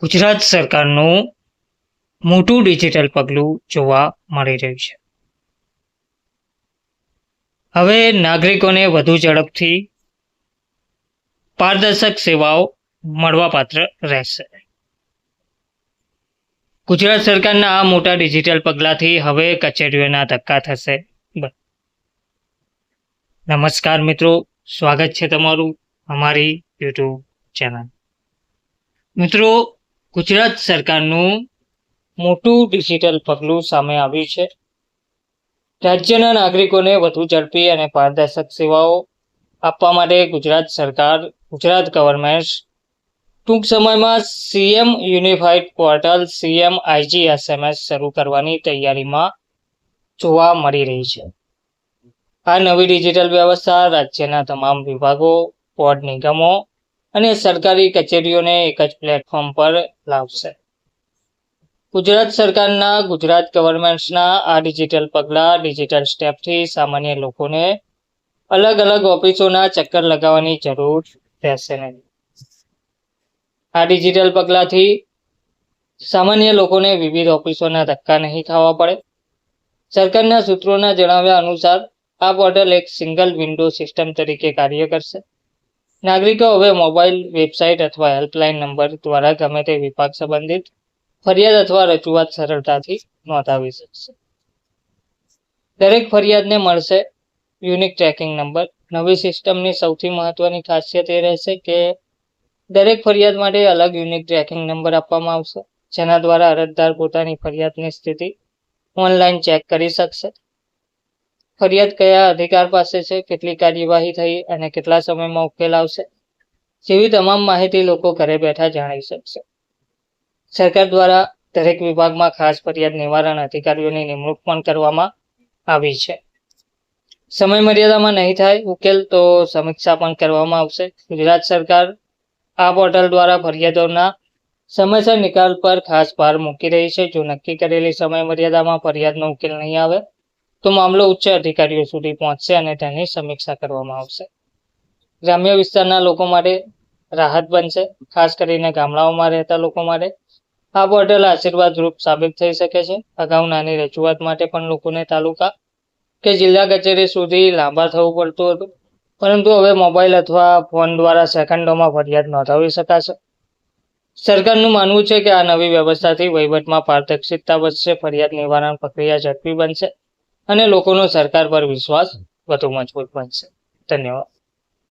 ગુજરાત સરકારનું મોટું ડિજિટલ પગલું જોવા મળી રહ્યું છે. હવે નાગરિકોને વધુ ઝડપથી પારદર્શક સેવાઓ મળવાપાત્ર રહેશે. ગુજરાત સરકારના આ મોટા ડિજિટલ પગલાથી હવે કચેરીઓના ધક્કા થશે. નમસ્કાર મિત્રો, સ્વાગત છે તમારું અમારી યુટ્યુબ ચેનલ. મિત્રો, ગુજરાત સરકારનું મોટું ડિજિટલ પગલું સામે આવ્યું છે. રાજ્યના નાગરિકોને વધુ ઝડપી અને પારદર્શક સેવાઓ આપવા માટે ગુજરાત ગવર્મેન્ટ ટૂંક સમયમાં સીએમ યુનિફાઈડ પોર્ટલ CMIGSMS શરૂ કરવાની તૈયારીમાં જોવા મળી રહી છે. આ નવી ડિજિટલ વ્યવસ્થા રાજ્યના તમામ વિભાગો, બોર્ડ, નિગમો અને સરકારી કચેરીઓને એક જ પ્લેટફોર્મ પર લાવશે. ગુજરાત સરકારના ગુજરાત ગવર્મેન્ટના આ ડિજિટલ પગલાં, ડિજિટલ સ્ટેપથી સામાન્ય લોકોને અલગ અલગ ઓફિસોના ચક્કર લગાવવાની જરૂર રહેશે નહીં. આ ડિજિટલ પગલાંથી સામાન્ય લોકોને વિવિધ ઓફિસોના ધક્કા નહીં ખાવા પડે. સરકારના સૂત્રોના જણાવ્યા અનુસાર આ પોર્ટલ એક સિંગલ વિન્ડો સિસ્ટમ તરીકે કાર્ય કરશે. નાગરિકો હવે મોબાઈલ, વેબસાઇટ અથવા હેલ્પલાઇન નંબર દ્વારા ગમે તે વિભાગ સંબંધિત ફરિયાદ અથવા રજૂઆત સરળતાથી નોંધાવી શકશે. દરેક ફરિયાદને મળશે યુનિક ટ્રેકિંગ નંબર. નવી સિસ્ટમની સૌથી મહત્વની ખાસિયત એ રહેશે કે દરેક ફરિયાદ માટે અલગ યુનિક ટ્રેકિંગ નંબર આપવામાં આવશે, જેના દ્વારા અરજદાર પોતાની ફરિયાદની સ્થિતિ ઓનલાઈન ચેક કરી શકશે. ફરિયાદ કયા અધિકાર પાસે છે, કેટલી કાર્યવાહી થઈ અને કેટલા સમયમાં ઉકેલ આવશે જેવી તમામ માહિતી લોકો ઘરે બેઠા જાણી શકશે. સરકાર દ્વારા દરેક વિભાગમાં ખાસ ફરિયાદ નિવારણ અધિકારીઓની નિમણૂક પણ કરવામાં આવી છે. સમય મર્યાદામાં નહીં થાય ઉકેલ તો સમીક્ષા પણ કરવામાં આવશે. ગુજરાત સરકાર આ પોર્ટલ દ્વારા ફરિયાદોના સમયસર નિકાલ પર ખાસ ભાર મૂકી રહી છે. જો નક્કી કરેલી સમય મર્યાદામાં ફરિયાદનો ઉકેલ નહીં આવે તો મામલો ઉચ્ચ અધિકારીઓ સુધી પહોંચશે અને તેની સમીક્ષા કરવામાં આવશે. ગ્રામ્ય વિસ્તારના લોકો માટે રાહત બનશે. ખાસ કરીને ગામડાઓમાં રહેતા લોકો માટે આ પોર્ટલ આશીર્વાદરૂપ સાબિત થઈ શકે છે. અગાઉ નાની રજૂઆત માટે પણ લોકોને તાલુકા કે જિલ્લા કચેરી સુધી લાંબા થવું પડતું હતું, પરંતુ હવે મોબાઈલ અથવા ફોન દ્વારા સેકન્ડોમાં ફરિયાદ નોંધાવી શકાશે. સરકારનું માનવું છે કે આ નવી વ્યવસ્થાથી વહીવટમાં પારદર્શિતા વધશે, ફરિયાદ નિવારણ પ્રક્રિયા ઝડપી બનશે અને લોકોનો સરકાર પર વિશ્વાસ વધુ મજબૂત બનશે. ધન્યવાદ.